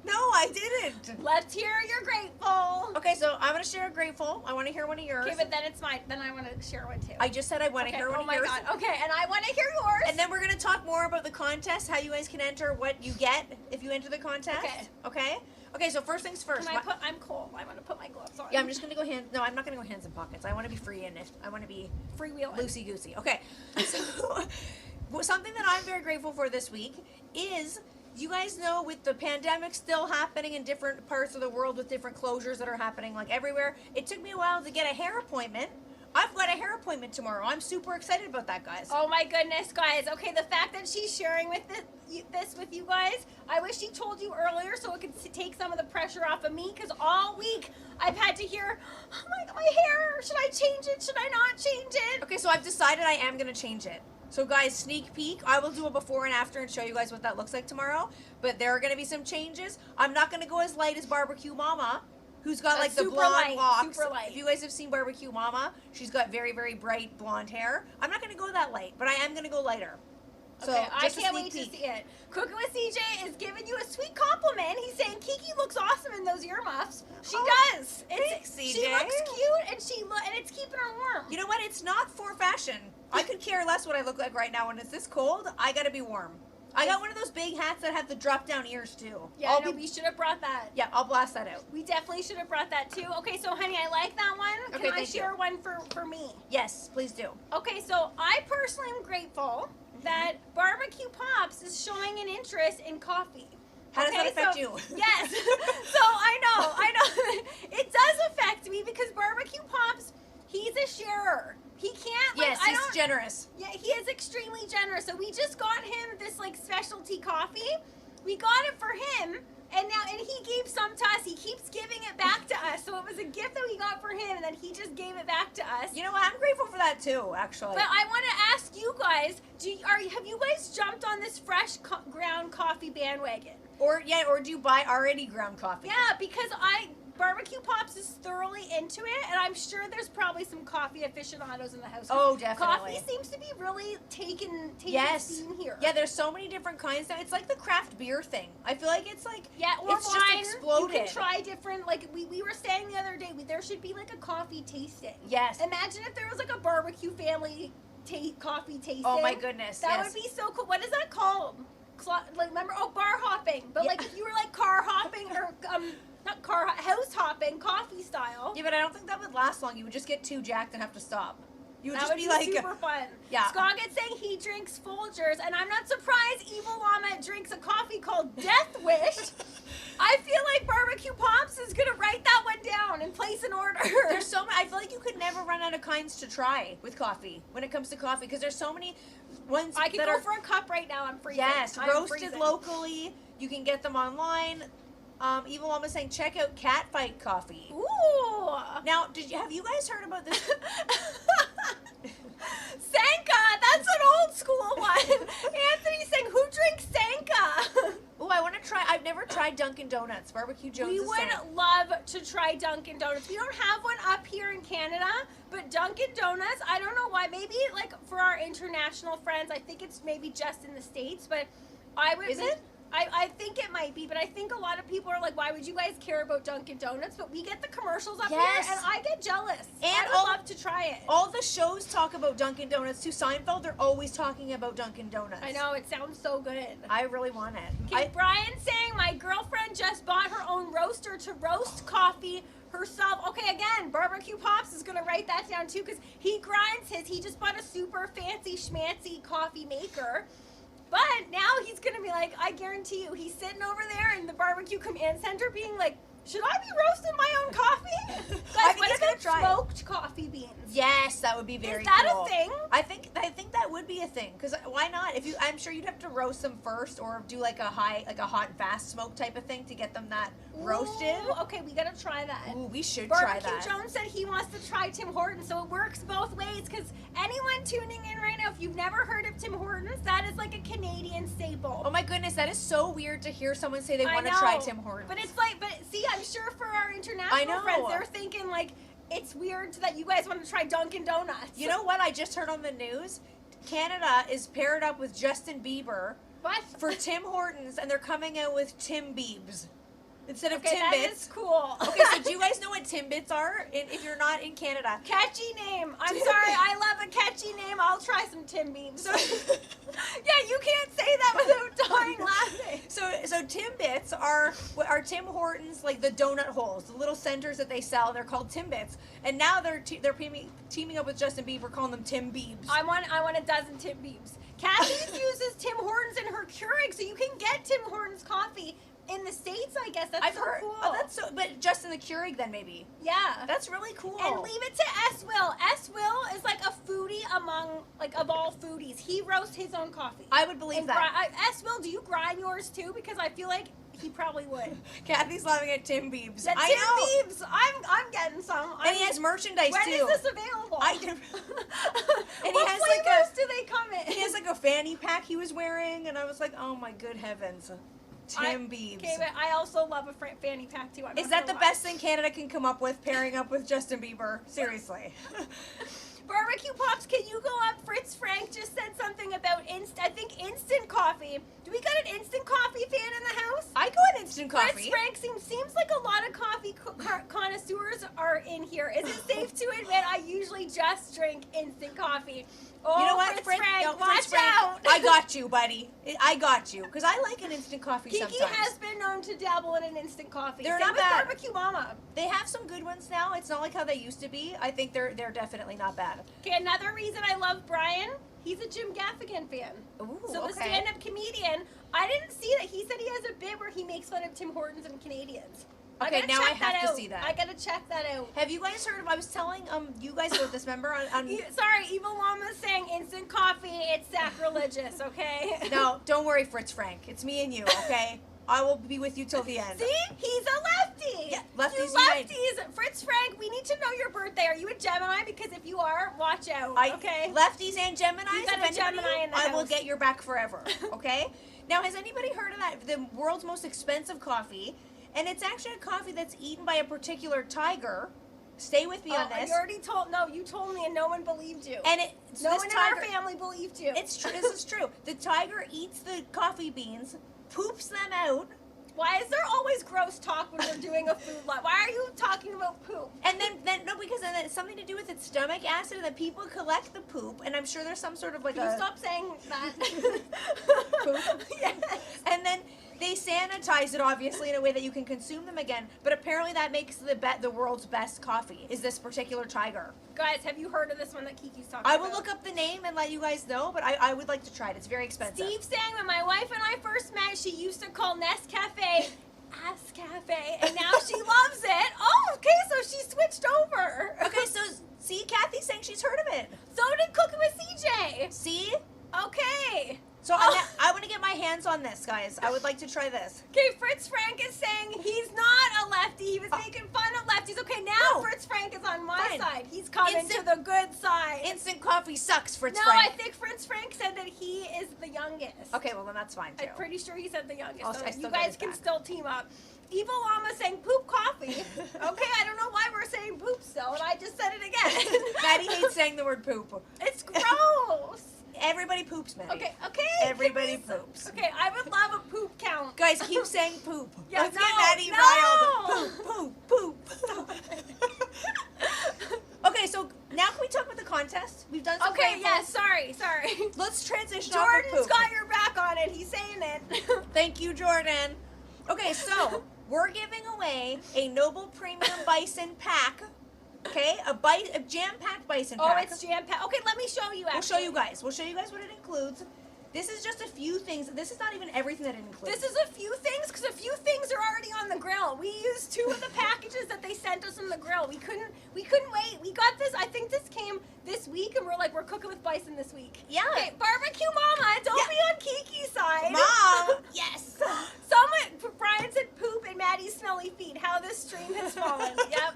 No, I didn't. Let's hear you're grateful. Okay, so I'm going to share a grateful. I want to hear one of yours. Okay, but then it's mine. Then I want to share one too. I just said I want to Okay, hear one oh of my yours. God. Okay, and I want to hear yours. And then we're going to talk more about the contest, how you guys can enter, what you get if you enter the contest. Okay. Okay? Okay, so first things first. I'm cold. I want to put my gloves on. Yeah, I'm just going to go hands. No, I'm not going to go hands in pockets. I want to be free and I want to be freewheeling. loosey-goosey. Okay. So something that I'm very grateful for this week is, you guys know, with the pandemic still happening in different parts of the world with different closures that are happening like everywhere, it took me a while to get a hair appointment. I've got a hair appointment tomorrow. I'm super excited about that, guys. Oh my goodness, guys. Okay, the fact that she's sharing with this with you guys, I wish she told you earlier so it could take some of the pressure off of me, because all week I've had to hear, oh my God, my hair, should I change it? Should I not change it? Okay, so I've decided I am going to change it. So guys, sneak peek. I will do a before and after and show you guys what that looks like tomorrow. But there are going to be some changes. I'm not going to go as light as Barbecue Mama, who's got like the super blonde light, locks. super light. If you guys have seen Barbecue Mama, she's got very, very bright blonde hair. I'm not going to go that light, but I am going to go lighter. So Okay, I just a can't sneak wait peek. to see it. Cooking with CJ is giving you a sweet compliment. He's saying Kiki looks awesome in those earmuffs. She does. thanks, She CJ. looks cute, and it's keeping her warm. You know what? It's not for fashion. I could care less what I look like right now. When it's this cold, I gotta be warm. I got one of those big hats that have the drop down ears too. Yeah, we should have brought that. Yeah, I'll blast that out. We definitely should have brought that too. Okay, so honey, I like that one. Okay, Can I thank you. share one for me? Yes, please do. Okay, so I personally am grateful that Barbecue Pops is showing an interest in coffee. How does that affect you? Yes. So I know. It does affect me because Barbecue Pops, he's a sharer. He can't. Yes, he's generous. Yeah, he is extremely generous. So we just got him this like specialty coffee. We got it for him, and he gave some to us. He keeps giving it back to us. So it was a gift that we got for him, and then he just gave it back to us. You know what? I'm grateful for that too, actually. But I want to ask you guys: have you guys jumped on this fresh ground coffee bandwagon? Or do you buy already ground coffee? Yeah, because Barbecue Pops is thoroughly into it, and I'm sure there's probably some coffee aficionados in the house. Oh, definitely. Coffee seems to be really taking scene here. Yeah, there's so many different kinds now. It's like the craft beer thing. I feel like it's like or it's wine. just exploded. You can try different. Like we were saying the other day, there should be like a coffee tasting. Yes. Imagine if there was like a barbecue family coffee tasting. Oh my goodness. That would be so cool. What is that called? Like remember? Oh, bar hopping. But like if you were like car hopping or house hopping, coffee style. Yeah, but I don't think that would last long. You would just get too jacked and have to stop. You would That just would be like super fun. Yeah. Scoggett saying he drinks Folgers, and I'm not surprised Evil Llama drinks a coffee called Death Wish. I feel like Barbecue Pops is gonna write that one down and place an order. There's so many. I feel like you could never run out of kinds to try with coffee when it comes to coffee because there's so many ones I can that go are for a cup right now. I'm freezing. yes, I'm roasted freezing. locally. You can get them online. Evil Mama saying check out Catfight Coffee. Ooh. Now, have you guys heard about this? Sanka, that's an old school one. Anthony saying, who drinks Sanka? Oh, I want to try. I've never tried Dunkin' Donuts. Barbecue Jones. We is would saying. love to try Dunkin' Donuts. We don't have one up here in Canada, but Dunkin' Donuts, I don't know why. Maybe like for our international friends, I think it's maybe just in the States, but I would. Is it? I think it might be, but I think a lot of people are like, why would you guys care about Dunkin' Donuts? But we get the commercials up Yes. here, and I get jealous. And I would love to try it. All the shows talk about Dunkin' Donuts. To Seinfeld, they're always talking about Dunkin' Donuts. I know, it sounds so good. I really want it. Okay, Brian saying, my girlfriend just bought her own roaster to roast coffee herself. Okay, again, Barbecue Pops is going to write that down too because he grinds his. He just bought a super fancy schmancy coffee maker. But now he's going to be like, I guarantee you, he's sitting over there in the barbecue command center being like, should I be roasting my own coffee? Guys, what about smoked coffee beans? Yes, that would be very cool. Is that cool. a thing? I think that would be a thing. Because why not? I'm sure you'd have to roast them first, or do like a hot and fast smoke type of thing to get them that roasted. Ooh, okay, we gotta try that. Ooh, we should try that. Barbecue Jones said he wants to try Tim Hortons, so it works both ways. Because anyone tuning in right now, if you've never heard of Tim Hortons, that is like a Canadian staple. Oh my goodness, that is so weird to hear someone say they want to know. try Tim Hortons. But it's like, see, I'm sure for our international friends, they're thinking like, it's weird that you guys want to try Dunkin' Donuts. You know what? I just heard on the news, Canada is paired up with Justin Bieber for Tim Hortons, and they're coming out with Tim Biebs instead of Timbits. That is cool. Okay, so do you guys know what Timbits are? If you're not in Canada, catchy name. I'm sorry, I love a catchy name. I'll try some Tim Biebs. Yeah, you can't say that without dying laughing. So Timbits are Tim Hortons, like the donut holes, the little centers that they sell. They're called Timbits, and now they're teaming up with Justin Bieber, calling them Tim Biebs. I want a dozen Tim Biebs. Kathy uses Tim Hortons in her Keurig, so you can get Tim Hortons coffee in the States. I guess that's so cool. Oh, that's so. But just in the Keurig, then maybe. Yeah, that's really cool. And leave it to S. Will. S. Will is like a foodie of all foodies. He roasts his own coffee. I would believe that. S. Will, do you grind yours too? Because I feel like he probably would. Kathy's laughing at Tim Biebs. Tim Biebs. I'm getting some. And he has merchandise too. When is this available? And what flavors do they come in? He has like a fanny pack he was wearing, and I was like, oh my good heavens. Tim Biebs. Okay, but I also love a fanny pack too. Is that the best thing Canada can come up with, pairing up with Justin Bieber? Seriously. Barbecue Pops, can you go up? Fritz Frank just said something about I think in here. Is it safe to admit I usually just drink instant coffee? Oh, You know what, Fritz Frank? Frank, No, watch Fritz Frank, out. I got you, buddy. I got you. Because I like an instant coffee Kiki sometimes. has been known to dabble in an instant coffee. They're Same not with bad. Barbecue Mama. They have some good ones now. It's not like how they used to be. I think they're definitely not bad. Okay, another reason I love Brian, he's a Jim Gaffigan fan. Ooh, So the okay. stand-up comedian, I didn't see that. He said he has a bit where he makes fun of Tim Hortons and Canadians. Okay, gotta now I check have to out. see that. I gotta check that out. Have you guys heard of? I was telling you guys about this. Remember on Sorry, Evil Llama's saying instant coffee. It's sacrilegious. Okay. No, don't worry, Fritz Frank. It's me and you. Okay, I will be with you till the end. See, he's a lefty. Yeah, lefties You unite. lefties, Fritz Frank. We need to know your birthday. Are you a Gemini? Because if you are, watch out. Okay. Lefties and Geminis. You got if a Gemini anybody, in the I will house. get your back forever. Okay. Now, has anybody heard of that? The world's most expensive coffee, and it's actually a coffee that's eaten by a particular tiger. Stay with me on this. You already told. No, you told me, and no one believed you. And no this one in tiger, our family believed you. It's true. This is true. The tiger eats the coffee beans, poops them out, Why is there always gross talk when we're doing a food live? Why are you talking about poop? and then no, because then it's something to do with its stomach acid, and then people collect the poop, and I'm sure there's some sort of like Can you a stop saying that? poop. Yes. And then they sanitize it, obviously, in a way that you can consume them again. But apparently, that makes the world's best coffee. Is this particular tiger? Guys, have you heard of this one that Kiki's talking I about? will look up the name and let you guys know. But I would like to try it. It's very expensive. Steve saying when my wife and I first met, she used to call Nescafe Ass Cafe, and now she loves it. Oh, okay, so she switched over. Okay, so see, Kathy's saying she's heard of it. So did Cooking with CJ. See, Okay. so Oh. I want to get my hands on this, guys. I would like to try this. Okay, Fritz Frank is saying he's not a lefty. He was making fun of lefties. Okay, now No. Fritz Frank is on my Fine. side. He's coming to the good side. Instant coffee sucks, Fritz No, Frank. I think Fritz Frank said that he is the youngest. Okay, well then that's fine too. I'm pretty sure he said the youngest. I'll- So I still you got guys his can back. still team up. Evil Llama saying poop coffee. Okay, I don't know why we're saying poop still, and I just said it again. Maddie hates saying the word poop. It's gross. Everybody poops, Maddie. Okay, okay. Everybody can we- poops. Okay, I would love a poop count. Guys, keep saying poop. Yeah, Let's no, get Maddie no. riled. Poop, poop, poop. Okay, so now can we talk about the contest? We've done some Okay, flavorful- yeah, sorry. Let's transition off of Jordan's poop. got your back on it. He's saying it. Thank you, Jordan. Okay, so we're giving away a Noble Premium Bison pack. Okay, a jam-packed bison Oh, pack. it's jam-packed. Okay, let me show you, actually. We'll show you guys. We'll show you guys what it includes. This is just a few things. This is not even everything that it includes. This is a few things, because a few things are already on the grill. We used 2 of the packages that they sent us on the grill. We couldn't wait. We got this, I think this came this week, and we're like, we're cooking with bison this week. Yeah. Okay, Barbecue Mama, don't Yeah. be on Kiki's side. Mom. Yes. Someone, Brian said poop and Maddie's smelly feet. How this stream has fallen. Yep.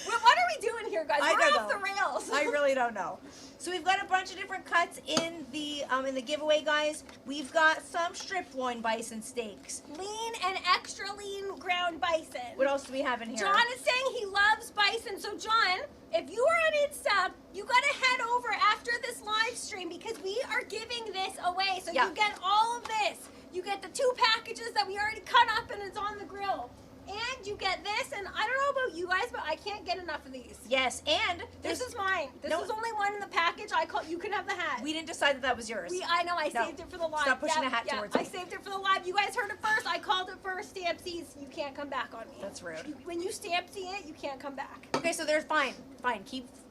What are we doing here, guys? I We're don't off know. the rails. I really don't know. So we've got a bunch of different cuts in the giveaway, guys. We've got some strip loin bison steaks. Lean and extra lean ground bison. What else do we have in here? John is saying he loves bison. So John, if you are on Insta, you gotta head over after this live stream because we are giving this away. So Yeah. you get all of this. You get the 2 packages that we already cut up and it's on the grill. And you get this, and I don't know about you guys, but I can't get enough of these. Yes, and This is mine. This No. is only one in the package. You can have the hat. we didn't decide that was yours. I know, I No. saved it for the live. Stop pushing the hat towards I me. saved it for the live. You guys heard it first. I called it first. Stampsies, you can't come back on me. That's rude. When you Stampsy it, you can't come back. Okay, so there's fine.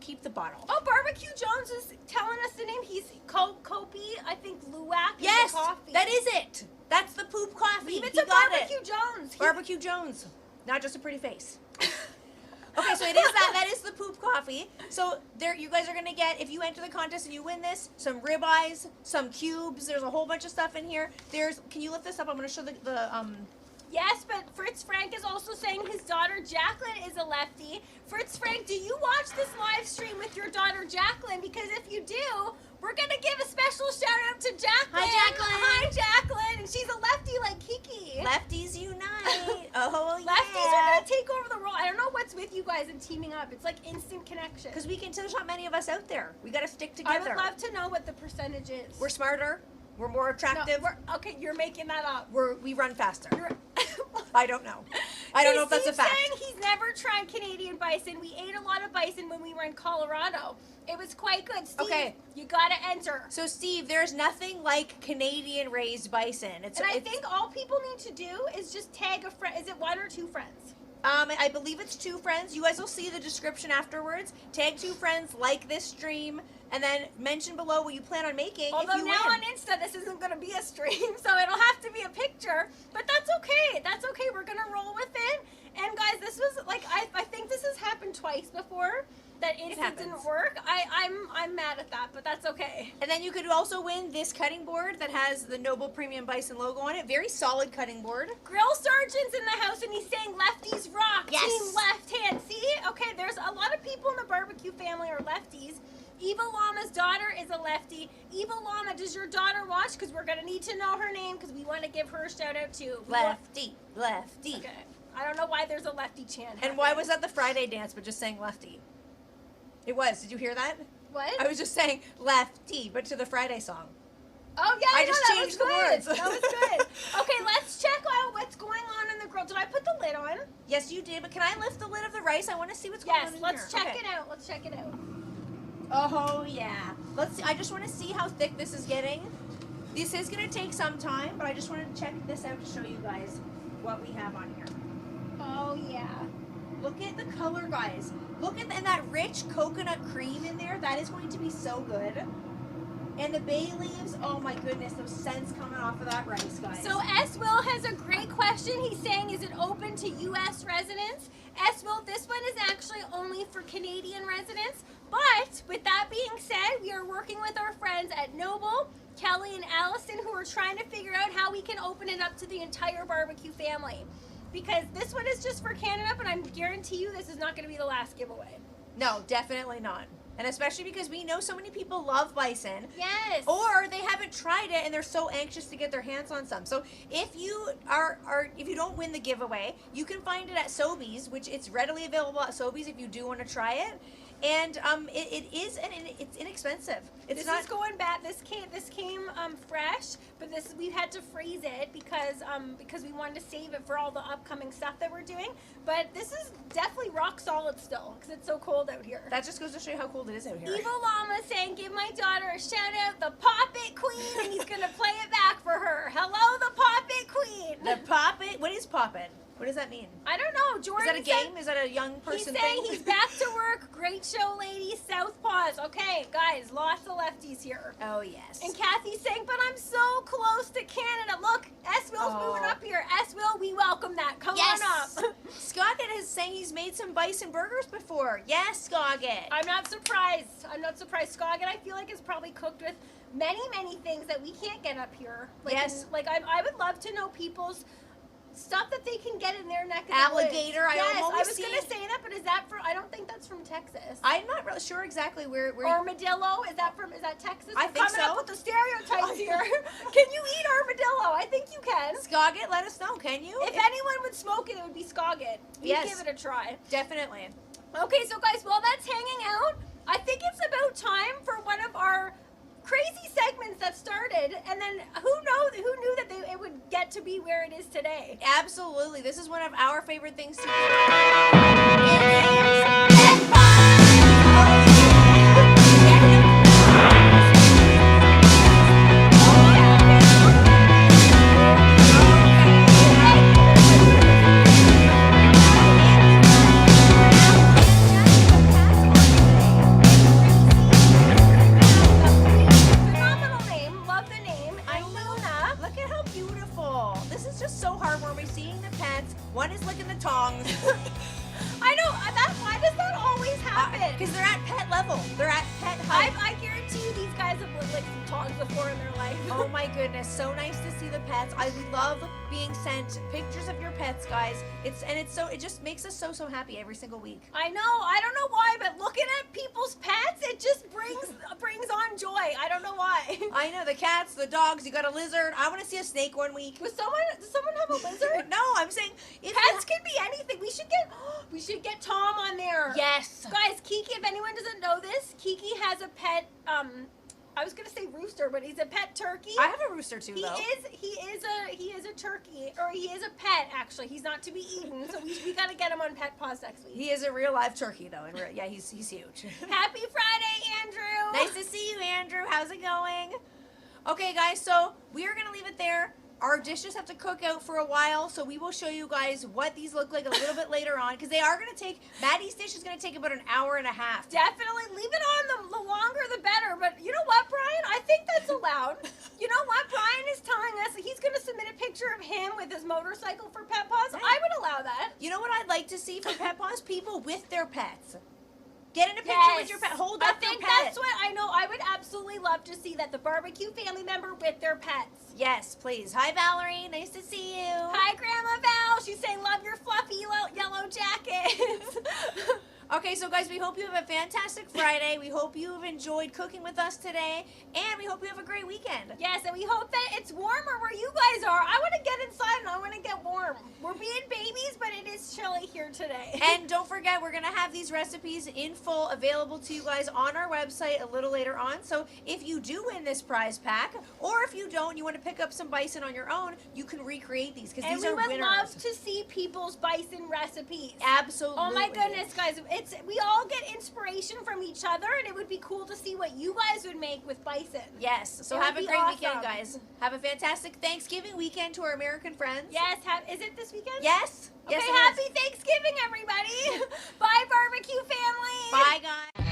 Keep the bottle. Oh, Barbecue Jones is telling us the name. He's Kopi, I think Luwak. is Yes, the coffee. that is it. That's the poop coffee. Leave it He to got Barbecue it. Jones. Barbecue Jones, not just a pretty face. Okay, so it is that. That is the poop coffee. So there, you guys are gonna get, if you enter the contest and you win this, some ribeyes, some cubes. There's a whole bunch of stuff in here. Can you lift this up? I'm gonna show the Yes, but Fritz Frank is also saying his daughter Jacqueline is a lefty. Fritz Frank, do you watch this live stream with your daughter Jacqueline? Because if you do, we're going to give a special shout out to Jacqueline. Hi, Jacqueline. Hi, Jacqueline. And she's a lefty like Kiki. Lefties Unite. Oh, yeah. Lefties are going to take over the role. I don't know what's with you guys in teaming up. It's like instant connection. Because there's not many of us out there. We gotta stick I together. would love to know what the percentage is. We're smarter. We're more No, attractive. okay, you're making that up. We run faster. You're, I don't know. I don't know if that's a fact. Steve's saying he's never tried Canadian bison. We ate a lot of bison when we were in Colorado. It was quite good. Steve, Okay. you gotta enter. So, Steve, there's nothing like Canadian raised bison. I think all people need to do is just tag a friend. Is it 1 or 2 friends? I believe it's 2 friends. You guys will see the description afterwards. Tag 2 friends, like this stream, and then mention below what you plan on making. Although if you now win. on Insta, this isn't going to be a stream, so it'll have to be a picture. But that's okay. That's okay. We're going to roll with it. And guys, this was like I think this has happened twice before. That Insta didn't work. I'm mad at that, but that's okay. And then you could also win this cutting board that has the Noble Premium Bison logo on it. Very solid cutting board. Grill Sergeant's in the house and he's saying lefties rock. Yes. Team left hand. See? Okay, there's a lot of people in the barbecue family are lefties. Eva Llama's daughter is a lefty. Eva Llama, does your daughter watch? Because we're going to need to know her name because we want to give her a shout out too. Lefty. Okay. I don't know why there's a lefty chant. And why was that the Friday dance but just saying lefty? It was. Did you hear that? What? I was just saying lefty, but to the Friday song. Oh, yeah, I just changed the words. That was good. Okay, let's check out what's going on in the grill. Did I put the lid on? Yes, you did, but can I lift the lid of the rice? I want to see what's going on in Yes, let's here. check it out. Let's check it out. Oh, yeah. Let's see. I just want to see how thick this is getting. This is going to take some time, but I just wanted to check this out to show you guys what we have on here. Oh, yeah. Look at the color, guys. Look at that rich coconut cream in there. That is going to be so good. And the bay leaves, oh my goodness, those scents coming off of that rice, guys. So S. Will has a great question. He's saying, is it open to U.S. residents? S. Will, this one is actually only for Canadian residents. But with that being said, we are working with our friends at Noble, Kelly and Allison, who are trying to figure out how we can open it up to the entire barbecue family. Because this one is just for Canada, but I guarantee you this is not going to be the last giveaway. No, definitely not. And especially because we know so many people love bison. Yes. Or they haven't tried it and they're so anxious to get their hands on some. So if you if you don't win the giveaway, you can find it at Sobeys, which it's readily available at Sobeys if you do want to try it. And it's inexpensive. It's This is going bad. This came fresh, but we had to freeze it because we wanted to save it for all the upcoming stuff that we're doing. But this is definitely rock solid still because it's so cold out here. That just goes to show you how cold it is out here. Eva Llama saying, "Give my daughter a shout out, the Pop It Queen," and he's gonna play it back for her. Hello, the Pop It Queen. The Pop It. What is Pop It? What does that mean? I don't know. Jordan Is that a game? Is that a young person He's saying thing? he's back to work. Great show, ladies. Southpaws. Okay, guys, lots of lefties here. Oh, yes. And Kathy's saying, but I'm so close to Canada. Look, S. Will's moving up here. S. Will, we welcome that. Come Yes. on up. Scoggett is saying he's made some bison burgers before. Yes, Scoggett. I'm not surprised. Scoggett, I feel like, is probably cooked with many, many things that we can't get up here. Like, Yes. I would love to know people's stuff that they can get in their neck of the Alligator, woods. I Yes, always I was see going it. to say that, but is that I don't think that's from Texas. I'm not really sure exactly where Armadillo, is that Texas? I We're think coming so. up with the stereotypes here. Can you eat armadillo? I think you can. Scoggett, let us know, can you? If anyone would smoke it, it would be Scoggett. We'd Yes. give it a try. Definitely. Okay, so guys, while that's hanging out, I think it's about time for one of our crazy segments that started, and then who knew that it would get to be where it is today. Absolutely. This is one of our favorite things to do. Phenomenal name, love the name. I And know. Luna. Look at how beautiful. This is just so heartwarming seeing the pets. One is licking the tongs. I know, why does that always happen? Because they're at pet level. They're at pet height. I guarantee you these guys have licked some tongs before in their life. Oh my goodness, so nice to see the pets. I love being sent pictures of your pets, guys. It just makes us so happy every single week. I know, I don't know why, but looking at people's pets, it just brings on joy. I don't know why. I know, the cats, the dogs, you got a lizard. I want to see a snake one week. Does someone have a lizard? No, I'm saying if Pets can be anything. We should get Tom on there. Yes. Guys, Kiki, if anyone doesn't know this, Kiki has a pet, I was gonna say rooster, but he's a pet turkey. I have a rooster too, He though. is a turkey, or he is a pet. Actually, he's not to be eaten, so we gotta get him on Pet Paws next week. He is a real live turkey, though. Yeah, he's huge. Happy Friday, Andrew. Nice to see you, Andrew. How's it going? Okay, guys, so we are gonna leave it there. Our dishes have to cook out for a while, so we will show you guys what these look like a little bit later on, because they are going to take, Maddie's dish is going to take about an hour and a half. Definitely leave it on the longer the better. But you know what, Brian? I think that's allowed. You know what? Brian is telling us that he's going to submit a picture of him with his motorcycle for Pet Paws. Right. I would allow that. You know what I'd like to see for Pet Paws? People with their pets. Get in a picture with your pet. Hold up I think your pet. that's what I know. I would absolutely love to see that, the barbecue family member with their pets. Yes, please. Hi, Valerie. Nice to see you. Hi, Grandma Val. She's saying, love your fluffy yellow jacket. Okay, so guys, we hope you have a fantastic Friday. We hope you have enjoyed cooking with us today, and we hope you have a great weekend. Yes, and we hope that it's warmer where you guys are. I want to get inside and I want to get warm. We're being babies, but it is chilly here today. And don't forget, we're going to have these recipes in full available to you guys on our website a little later on. So if you do win this prize pack, or if you don't, you want to pick up some bison on your own, you can recreate these, because these are winners. And we would love to see people's bison recipes. Absolutely. Oh my goodness, guys. We all get inspiration from each other, and it would be cool to see what you guys would make with bison. Yes. So It have would a be great awesome. weekend, guys. Have a fantastic Thanksgiving weekend to our American friends. Yes. Is it this weekend? Yes. Okay, Yes, it is. happy Thanksgiving, everybody. Bye, barbecue family. Bye, guys.